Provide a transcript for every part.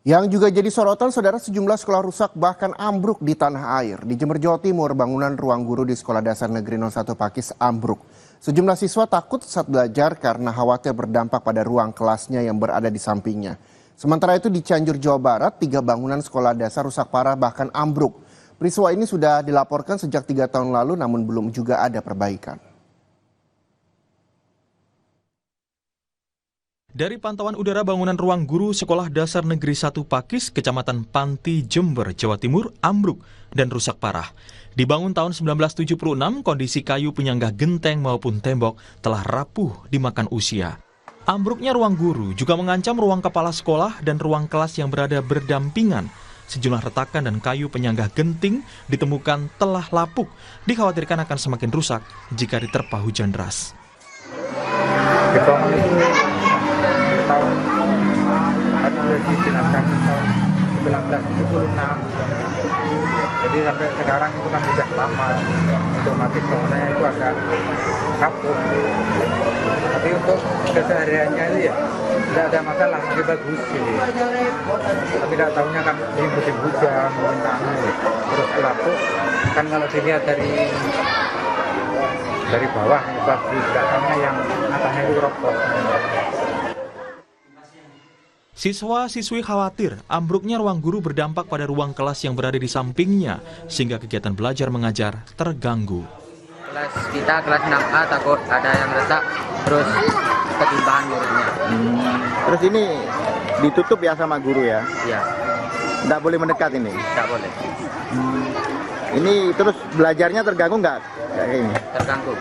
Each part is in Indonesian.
Yang juga jadi sorotan, saudara, sejumlah sekolah rusak bahkan ambruk di tanah air. Di Jember, Jawa Timur, bangunan ruang guru di Sekolah Dasar Negeri 01 Pakis ambruk. Sejumlah siswa takut saat belajar karena khawatir berdampak pada ruang kelasnya yang berada di sampingnya. Sementara itu di Cianjur, Jawa Barat, 3 bangunan sekolah dasar rusak parah bahkan ambruk. Peristiwa ini sudah dilaporkan sejak 3 tahun lalu namun belum juga ada perbaikan. Dari pantauan udara bangunan ruang guru Sekolah Dasar Negeri 1 Pakis, Kecamatan Panti, Jember, Jawa Timur, ambruk dan rusak parah. Dibangun tahun 1976, kondisi kayu penyangga genteng maupun tembok telah rapuh dimakan usia. Ambruknya ruang guru juga mengancam ruang kepala sekolah dan ruang kelas yang berada berdampingan. Sejumlah retakan dan kayu penyangga genting ditemukan telah lapuk, dikhawatirkan akan semakin rusak jika diterpa hujan deras. Dibangun itu tahun dijelaskan tahun 1976, jadi sampai sekarang itu kan sudah lama, otomatis bangunannya itu agak rapuh. Tapi untuk kesehariannya itu ya tidak ada masalah, masih bagus gitu. Tapi tidak tahunya kan di musim hujan, musim angin, terus rapuh. Kan kalau dilihat dari bawah bagus, tidak tahunya yang atasnya itu roboh. Siswa-siswi khawatir ambruknya ruang guru berdampak pada ruang kelas yang berada di sampingnya, sehingga kegiatan belajar mengajar terganggu. Kelas 6A takut ada yang retak, terus ketimpangan gurunya. Terus ini ditutup ya sama guru ya? Iya. Nggak boleh mendekat ini? Nggak boleh. Ini terus belajarnya terganggu nggak? Kayak ini? Terganggu.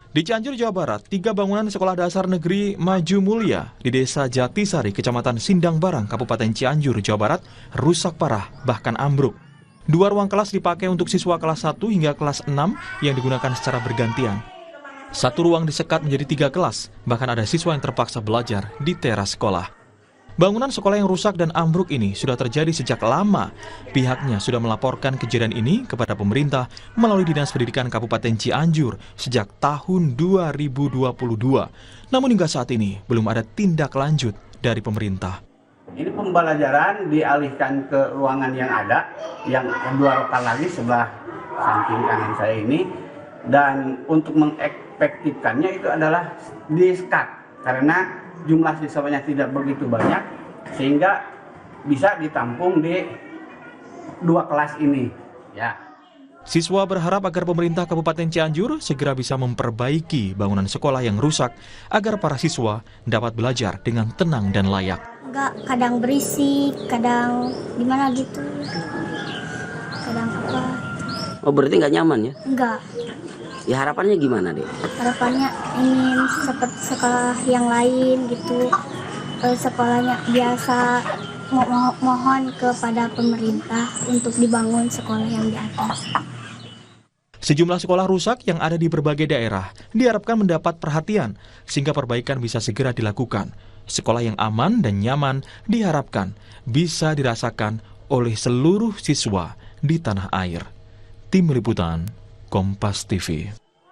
Di Cianjur, Jawa Barat, 3 bangunan Sekolah Dasar Negeri Maju Mulia di Desa Jatisari, Kecamatan Sindang Barang, Kabupaten Cianjur, Jawa Barat, rusak parah, bahkan ambruk. 2 ruang kelas dipakai untuk siswa kelas 1 hingga kelas 6 yang digunakan secara bergantian. 1 ruang disekat menjadi 3 kelas, bahkan ada siswa yang terpaksa belajar di teras sekolah. Bangunan sekolah yang rusak dan ambruk ini sudah terjadi sejak lama. Pihaknya sudah melaporkan kejadian ini kepada pemerintah melalui Dinas Pendidikan Kabupaten Cianjur sejak tahun 2022. Namun hingga saat ini belum ada tindak lanjut dari pemerintah. Ini pembelajaran dialihkan ke ruangan yang ada, yang 2 lokal lagi sebelah samping kanan saya ini. Dan untuk mengefektifkannya itu adalah di-sekat, karena jumlah siswanya tidak begitu banyak, sehingga bisa ditampung di 2 kelas ini. Ya. Siswa berharap agar pemerintah Kabupaten Cianjur segera bisa memperbaiki bangunan sekolah yang rusak agar para siswa dapat belajar dengan tenang dan layak. Enggak, kadang berisik, kadang gimana gitu. Kadang apa? Oh, berarti nggak nyaman ya? Enggak. Ya harapannya gimana deh? Harapannya ingin seperti sekolah yang lain gitu. Sekolahnya biasa, mohon kepada pemerintah untuk dibangun sekolah yang di atas. Sejumlah sekolah rusak yang ada di berbagai daerah diharapkan mendapat perhatian sehingga perbaikan bisa segera dilakukan. Sekolah yang aman dan nyaman diharapkan bisa dirasakan oleh seluruh siswa di tanah air. Tim Liputan Kompas TV.